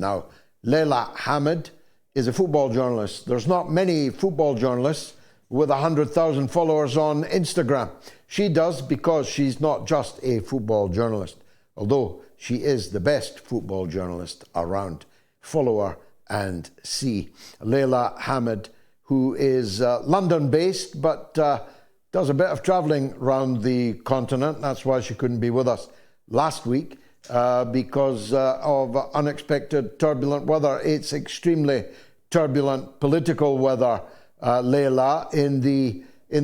Now, Leyla Hamed is a football journalist. There's not many football journalists with 100,000 followers on Instagram. She does because she's not just a football journalist, although she is the best football journalist around. Follow her and see. Leyla Hamed, who is London-based, but does a bit of travelling around the continent. That's why she couldn't be with us last week because of unexpected turbulent weather. It's extremely turbulent political weather, Leyla, in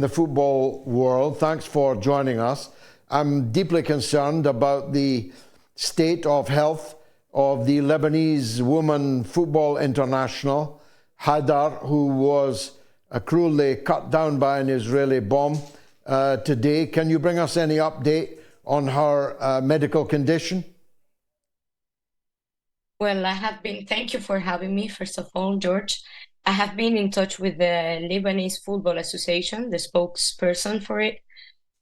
the football world. Thanks for joining us. I'm deeply concerned about the state of health of the Lebanese woman football international, Haidar, who was cruelly cut down by an Israeli bomb today. Can you bring us any update on her medical condition? Well, thank you for having me, first of all, George. I have been in touch with the Lebanese Football Association, the spokesperson for it.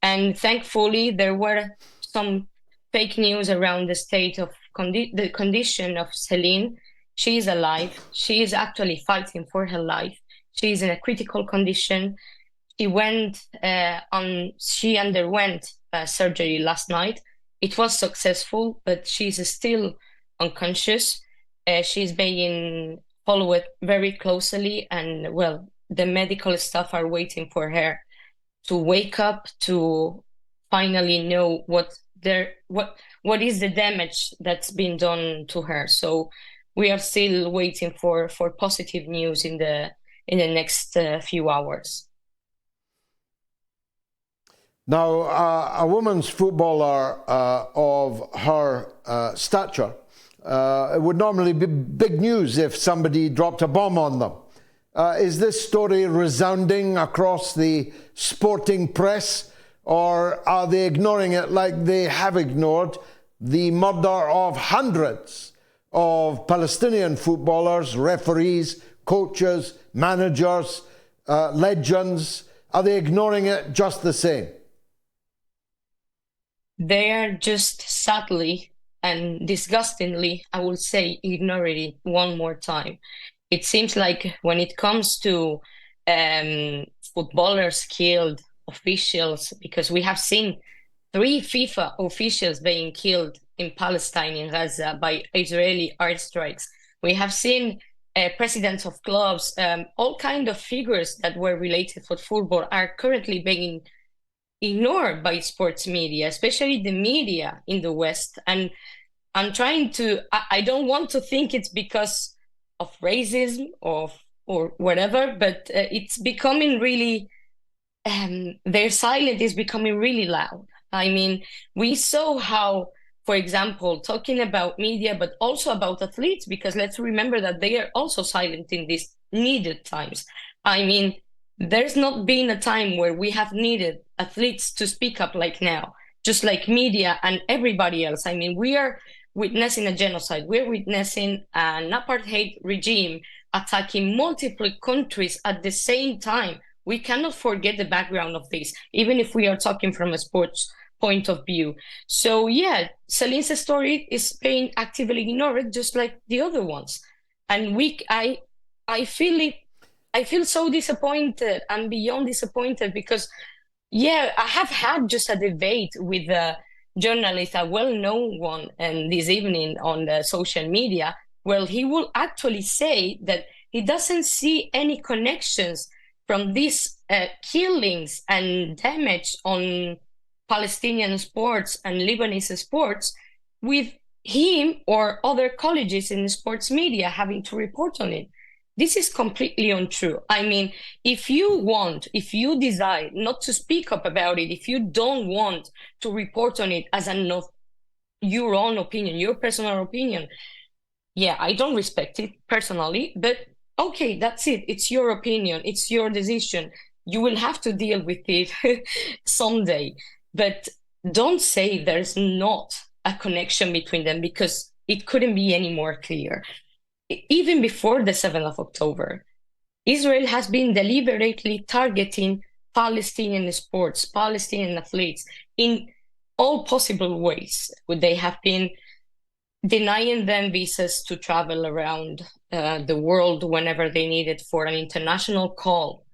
And thankfully, there were some fake news around the state of the condition of Celine. She is alive. She is actually fighting for her life. She is in a critical condition. She underwent surgery last night. It was successful, but she's still unconscious. She's being followed very closely, and well, the medical staff are waiting for her to wake up to finally know what is the damage that's been done to her. So we are still waiting for positive news in the next few hours. Now, a women's footballer of her stature, it would normally be big news if somebody dropped a bomb on them. Is this story resounding across the sporting press, or are they ignoring it like they have ignored the murder of hundreds of Palestinian footballers, referees, coaches, managers, legends? Are they ignoring it just the same? They are just sadly and disgustingly, I will say, ignoring it one more time. It seems like when it comes to footballers killed, officials, because we have seen 3 FIFA officials being killed in Palestine, in Gaza, by Israeli airstrikes. We have seen presidents of clubs, all kinds of figures that were related for football are currently being ignored by sports media, especially the media in the West. And I don't want to think it's because of racism or whatever, but it's becoming really, their silence is becoming really loud. I mean, we saw how, for example, talking about media, but also about athletes, because let's remember that they are also silent in these needed times. I mean, there's not been a time where we have needed athletes to speak up like now, just like media and everybody else. I mean, we are witnessing a genocide. We're witnessing an apartheid regime attacking multiple countries at the same time. We cannot forget the background of this, even if we are talking from a sports point of view. So yeah, Celine's story is being actively ignored, just like the other ones. And I feel so disappointed and beyond disappointed because, yeah, I have had just a debate with a journalist, a well-known one, and this evening on the social media. Well, he will actually say that he doesn't see any connections from these killings and damage on Palestinian sports and Lebanese sports with him or other colleagues in the sports media having to report on it. This is completely untrue. I mean, if you decide not to speak up about it, if you don't want to report on it as your own opinion, your personal opinion, yeah, I don't respect it personally, but okay, that's it. It's your opinion. It's your decision. You will have to deal with it someday. But don't say there's not a connection between them, because it couldn't be any more clear. Even before the 7th of October, Israel has been deliberately targeting Palestinian sports, Palestinian athletes in all possible ways. They have been denying them visas to travel around the world whenever they needed for an international call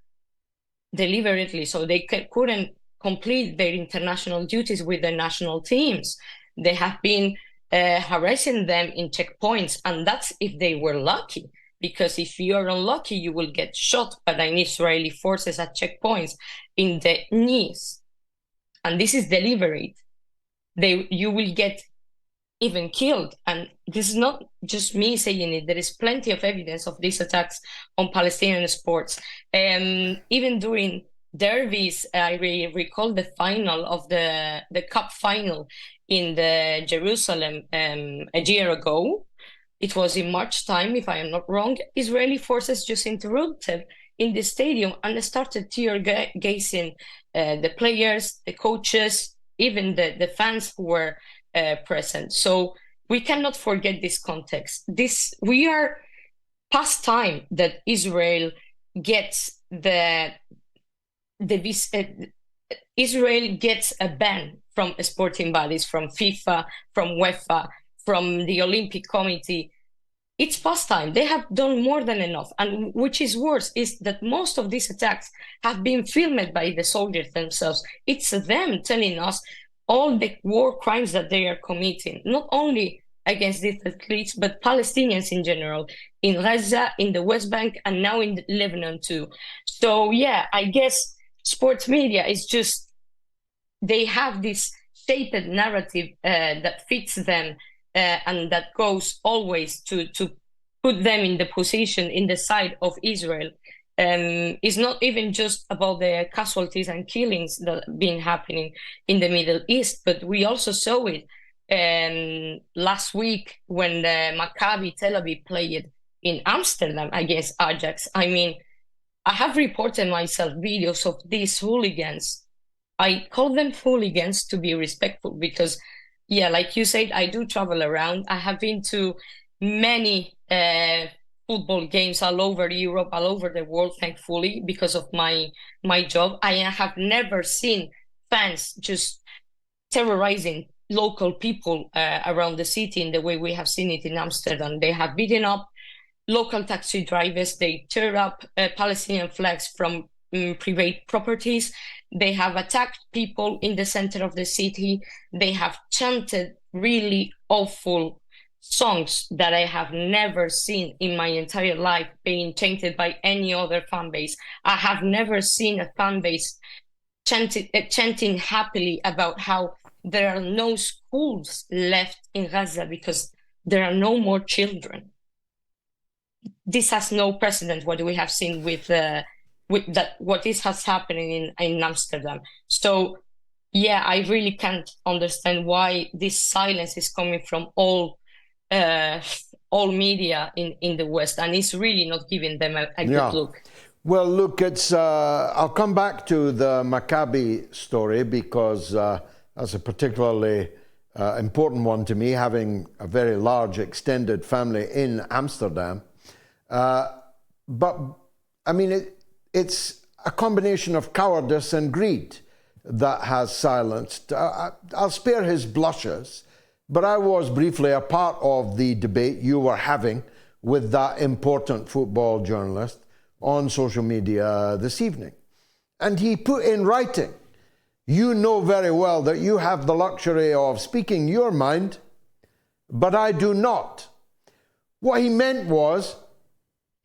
deliberately, so they couldn't complete their international duties with their national teams. They have been harassing them in checkpoints, and that's if they were lucky. Because if you're unlucky, you will get shot by the Israeli forces at checkpoints in the knees. And this is deliberate. You will get even killed. And this is not just me saying it. There is plenty of evidence of these attacks on Palestinian sports. Even during derbies, I recall the final of the cup final in the Jerusalem a year ago. It was in March time, if I am not wrong. Israeli forces just interrupted in the stadium and started tear gassing the players, the coaches, even the fans who were present. So we cannot forget this context. We are past time that Israel gets Israel gets a ban from sporting bodies, from FIFA, from UEFA, from the Olympic Committee. It's past time. They have done more than enough. And which is worse is that most of these attacks have been filmed by the soldiers themselves. It's them telling us all the war crimes that they are committing, not only against these athletes, but Palestinians in general, in Gaza, in the West Bank, and now in Lebanon too. So yeah, I guess sports media is just, they have this stated narrative that fits them and that goes always to put them in the position, in the side of Israel. It's not even just about the casualties and killings that have been happening in the Middle East, but we also saw it last week when the Maccabi Tel Aviv played in Amsterdam against Ajax. I mean, I have reported myself videos of these hooligans. I call them hooligans to be respectful because, yeah, like you said, I do travel around. I have been to many football games all over Europe, all over the world, thankfully, because of my job. I have never seen fans just terrorizing local people around the city in the way we have seen it in Amsterdam. They have beaten up local taxi drivers. They tear up Palestinian flags from private properties. They have attacked people in the center of the city. They have chanted really awful songs that I have never seen in my entire life being chanted by any other fan base. I have never seen a fan base chanting happily about how there are no schools left in Gaza because there are no more children. This has no precedent what we have seen with that, what is happening in Amsterdam. So yeah, I really can't understand why this silence is coming from all media in the West, and it's really not giving them a good look. Well, look, it's I'll come back to the Maccabi story because that's a particularly important one to me, having a very large extended family in Amsterdam. But I mean, it's a combination of cowardice and greed that has silenced. I'll spare his blushes, but I was briefly a part of the debate you were having with that important football journalist on social media this evening. And he put in writing, you know very well that you have the luxury of speaking your mind, but I do not. What he meant was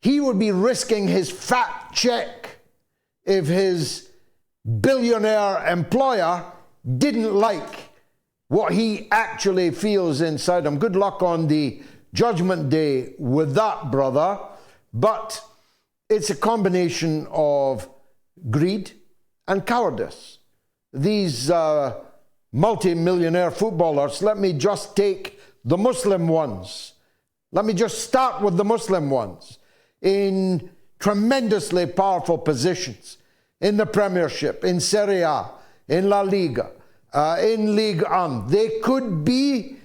he would be risking his fat check if his billionaire employer didn't like what he actually feels inside him. Good luck on the judgment day with that, brother. But it's a combination of greed and cowardice. These multi-millionaire footballers, let me just take the Muslim ones. Let me just start with the Muslim ones in tremendously powerful positions in the Premiership, in Serie A, in La Liga, in Ligue 1. They could be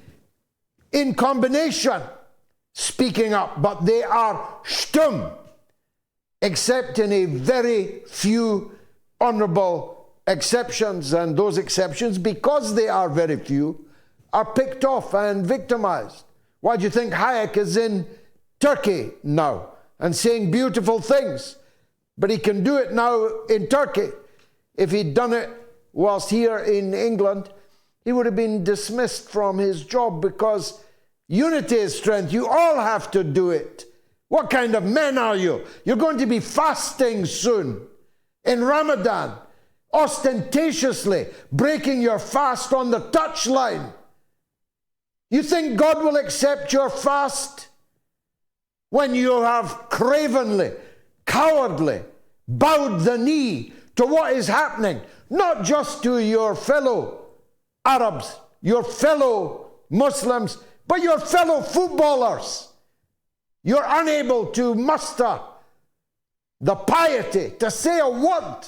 in combination speaking up, but they are stumm, except in a very few honorable exceptions, and those exceptions, because they are very few, are picked off and victimized Why do you think Hayek is in Turkey now and saying beautiful things? But he can do it now in Turkey. If he'd done it whilst here in England, he would have been dismissed from his job, because unity is strength. You all have to do it. What kind of men are you? You're going to be fasting soon in Ramadan, ostentatiously breaking your fast on the touchline. You think God will accept your fast when you have cravenly, cowardly bowed the knee to what is happening, not just to your fellow Arabs, your fellow Muslims, but your fellow footballers? You're unable to muster the piety to say a word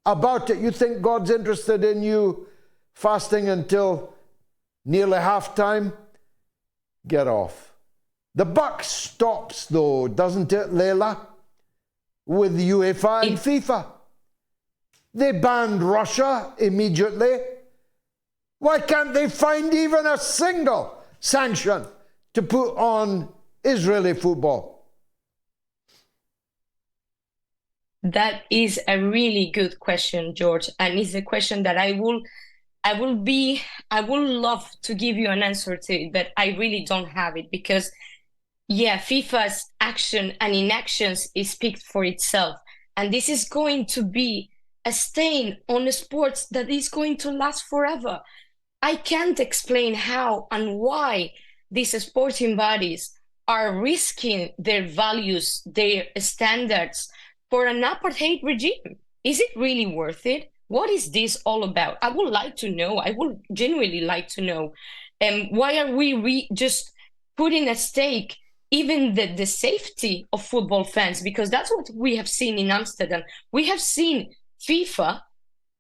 about it. You think God's interested in you fasting until nearly halftime? Get off. The buck stops though, doesn't it, Leyla? With UEFA and FIFA. They banned Russia immediately. Why can't they find even a single sanction to put on Israeli football? That is a really good question, George, and it's a question that I would love to give you an answer to, but I really don't have it, because FIFA's action and inactions speak for itself, and this is going to be a stain on the sports that is going to last forever. I can't explain how and why these sporting bodies are risking their values, their standards for an apartheid regime. Is it really worth it? What is this all about? I would like to know. I would genuinely like to know. Why are we just putting at stake even the safety of football fans? Because that's what we have seen in Amsterdam. We have seen FIFA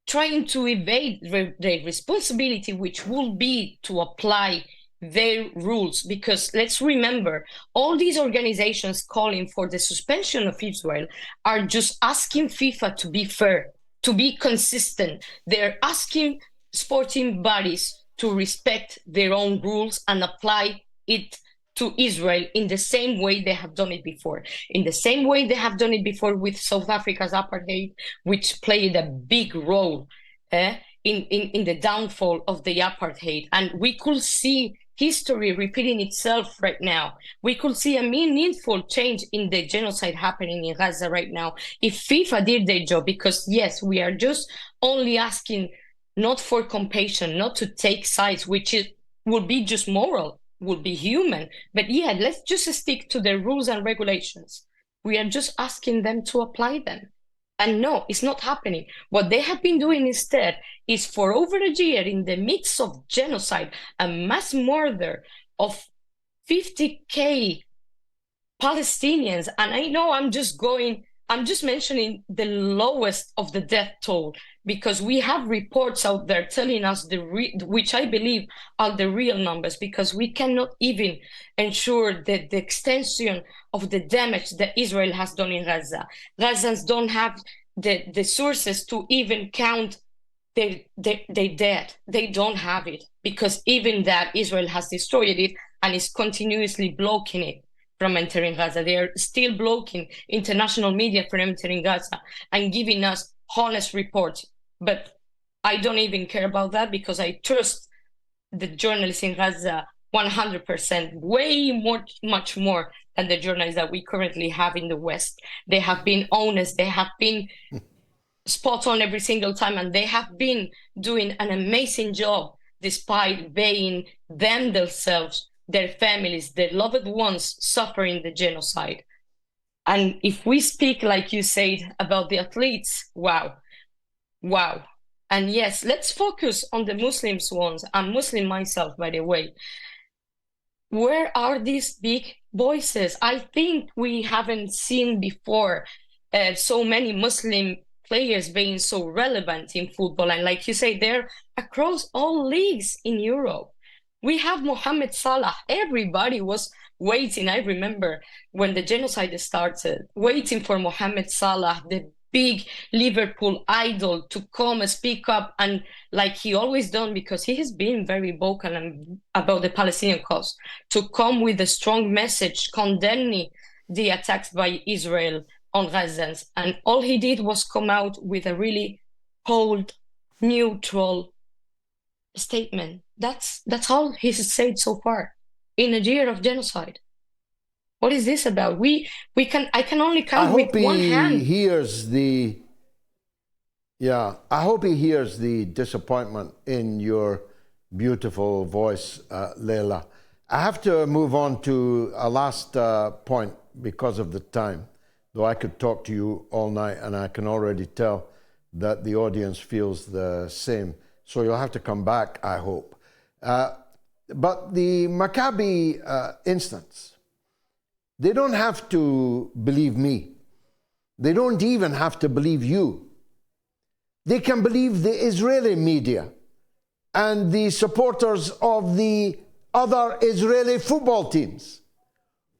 trying to evade their responsibility, which will be to apply their rules. Because let's remember, all these organizations calling for the suspension of Israel are just asking FIFA to be fair, to be consistent. They're asking sporting bodies to respect their own rules and apply it to Israel in the same way they have done it before. In the same way they have done it before with South Africa's apartheid, which played a big role in the downfall of the apartheid. And we could see history repeating itself right now. We could see a meaningful change in the genocide happening in Gaza right now if FIFA did their job. Because yes, we are just only asking not for compassion, not to take sides, which would be just moral, would be human. But let's just stick to the rules and regulations. We are just asking them to apply them. And no, it's not happening. What they have been doing instead is, for over a year, in the midst of genocide, a mass murder of 50,000 Palestinians. And I know I'm just mentioning the lowest of the death toll, because we have reports out there telling us which I believe are the real numbers, because we cannot even ensure that the extension of the damage that Israel has done in Gaza. Gazans don't have the sources to even count their dead. They don't have it, because even that, Israel has destroyed it and is continuously blocking it from entering Gaza. They are still blocking international media from entering Gaza and giving us honest reports. But I don't even care about that, because I trust the journalists in Gaza 100%, much more than the journalists that we currently have in the West. They have been honest, they have been spot on every single time, and they have been doing an amazing job despite being themselves, their families, their loved ones suffering the genocide. And if we speak, like you said, about the athletes, wow. And yes, let's focus on the Muslims ones. I'm Muslim myself, by the way. Where are these big voices? I think we haven't seen before so many Muslim players being so relevant in football. And like you say, they're across all leagues in Europe. We have Mohamed Salah. Everybody was waiting. I remember when the genocide started, waiting for Mohamed Salah, the big Liverpool idol to come and speak up, and like he always done, because he has been very vocal about the Palestinian cause, to come with a strong message condemning the attacks by Israel on Gazans. And all he did was come out with a really cold, neutral statement. That's all he's said so far in a year of genocide. What is this about? I can only count with one hand. I hope he hears the disappointment in your beautiful voice, Leyla. I have to move on to a last point because of the time, though I could talk to you all night, and I can already tell that the audience feels the same. So you'll have to come back, I hope. But the Maccabi instance, they don't have to believe me. They don't even have to believe you. They can believe the Israeli media and the supporters of the other Israeli football teams,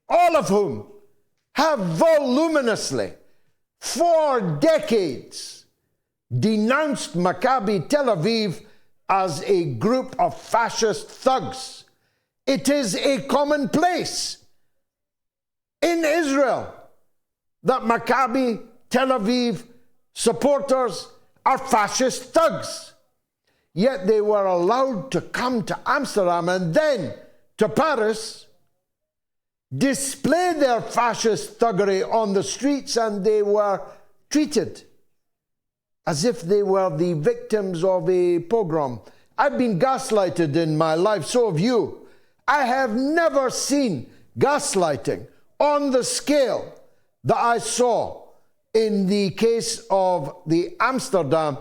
all of whom have voluminously, for decades, denounced Maccabi Tel Aviv as a group of fascist thugs. It is a commonplace in Israel that Maccabi Tel Aviv supporters are fascist thugs. Yet they were allowed to come to Amsterdam and then to Paris, display their fascist thuggery on the streets, and they were treated as if they were the victims of a pogrom. I've been gaslighted in my life, so have you. I have never seen gaslighting on the scale that I saw in the case of the Amsterdam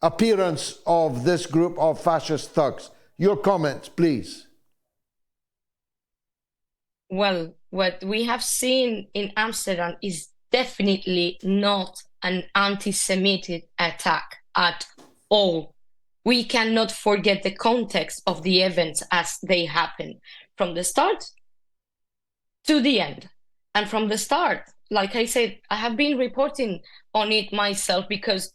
appearance of this group of fascist thugs. Your comments, please. Well, what we have seen in Amsterdam is definitely not an anti-Semitic attack at all. We cannot forget the context of the events as they happened, from the start to the end. And from the start, like I said, I have been reporting on it myself because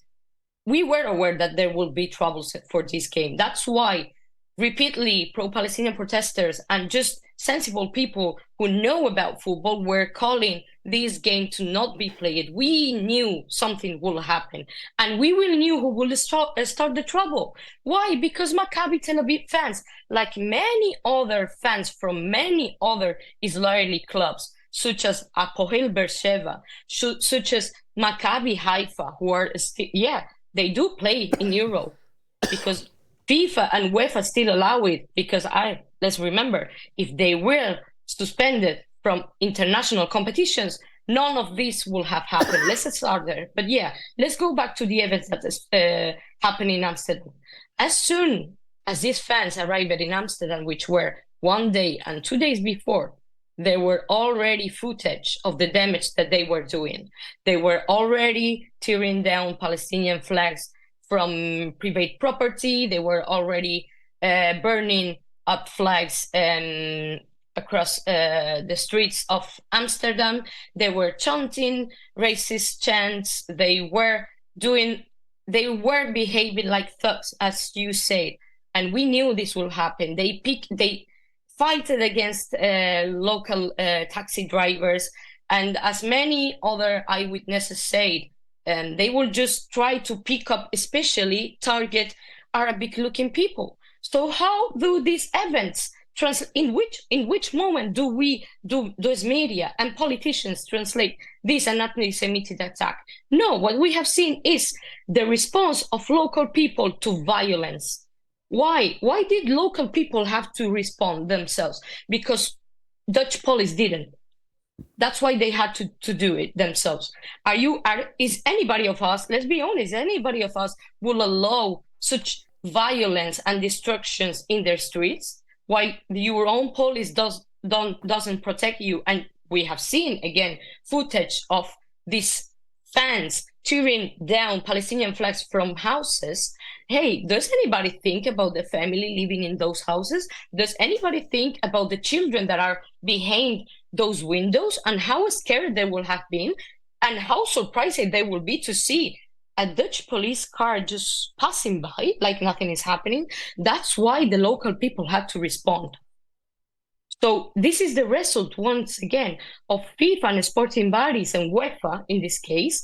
we were aware that there will be troubles for this game. That's why repeatedly pro-Palestinian protesters and just sensible people who know about football were calling this game to not be played. We knew something will happen, and we will knew who will start the trouble. Why? Because Maccabi Tel Aviv fans, like many other fans from many other Israeli clubs, such as Hapoel Beersheva, such as Maccabi Haifa, who are they do play in Euro because FIFA and UEFA still allow it, because let's remember, if they were suspended from international competitions, none of this will have happened. Let's start there. But let's go back to the events that happened in Amsterdam. As soon as these fans arrived in Amsterdam, which were 1 day and 2 days before, there were already footage of the damage that they were doing. They were already tearing down Palestinian flags from private property. They were already burning up flags across the streets of Amsterdam. They were chanting racist chants. They were behaving like thugs, as you said. And we knew this will happen. They fighted against local taxi drivers, and as many other eyewitnesses said, they will just try to pick up, especially target Arabic-looking people. So how do these events in which moment do those media and politicians translate this an anti-Semitic attack? No, what we have seen is the response of local people to violence. Why? Why did local people have to respond themselves? Because Dutch police didn't. That's why they had to do it themselves. Is anybody of us, let's be honest, anybody of us will allow such violence and destructions in their streets? Why your own police doesn't protect you? And we have seen, again, footage of these fans tearing down Palestinian flags from houses. Hey, does anybody think about the family living in those houses? Does anybody think about the children that are behind those windows and how scared they will have been? And how surprising they will be to see a Dutch police car just passing by like nothing is happening. That's why the local people had to respond. So this is the result, once again, of FIFA and sporting bodies and UEFA, in this case,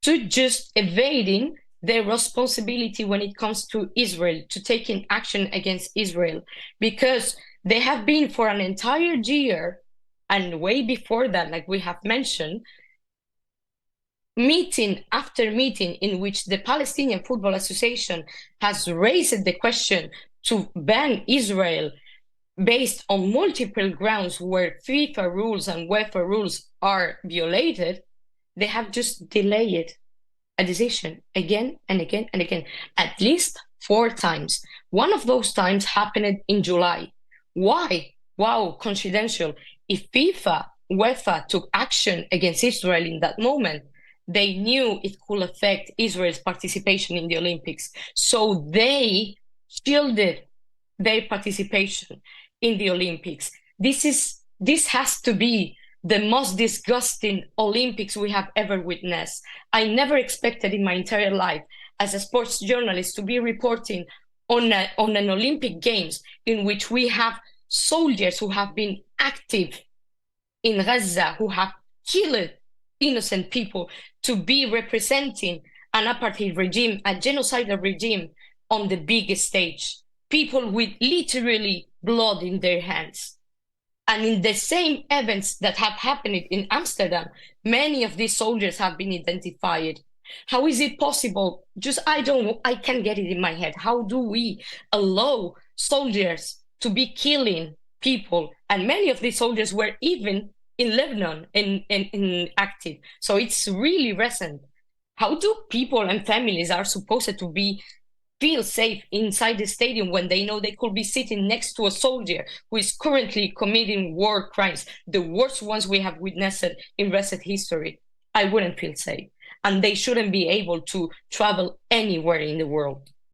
to just evading their responsibility when it comes to Israel, to taking action against Israel, because they have been for an entire year, and way before that, like we have mentioned, meeting after meeting in which the Palestinian Football Association has raised the question to ban Israel based on multiple grounds where FIFA rules and UEFA rules are violated. They have just delayed a decision again and again and again, at least 4 times. One of those times happened in July. Why? Wow, confidential. If FIFA, UEFA took action against Israel in that moment, they knew it could affect Israel's participation in the Olympics. So they shielded their participation in the Olympics. This has to be the most disgusting Olympics we have ever witnessed. I never expected in my entire life as a sports journalist to be reporting on an Olympic Games in which we have soldiers who have been active in Gaza, who have killed innocent people, to be representing an apartheid regime, a genocidal regime on the biggest stage. People with literally blood in their hands. And in the same events that have happened in Amsterdam, many of these soldiers have been identified. How is it possible? I can't get it in my head. How do we allow soldiers to be killing people? And many of these soldiers were even in Lebanon in active. So it's really recent. How do people and families are supposed to feel safe inside the stadium when they know they could be sitting next to a soldier who is currently committing war crimes, the worst ones we have witnessed in recent history? I wouldn't feel safe. And they shouldn't be able to travel anywhere in the world.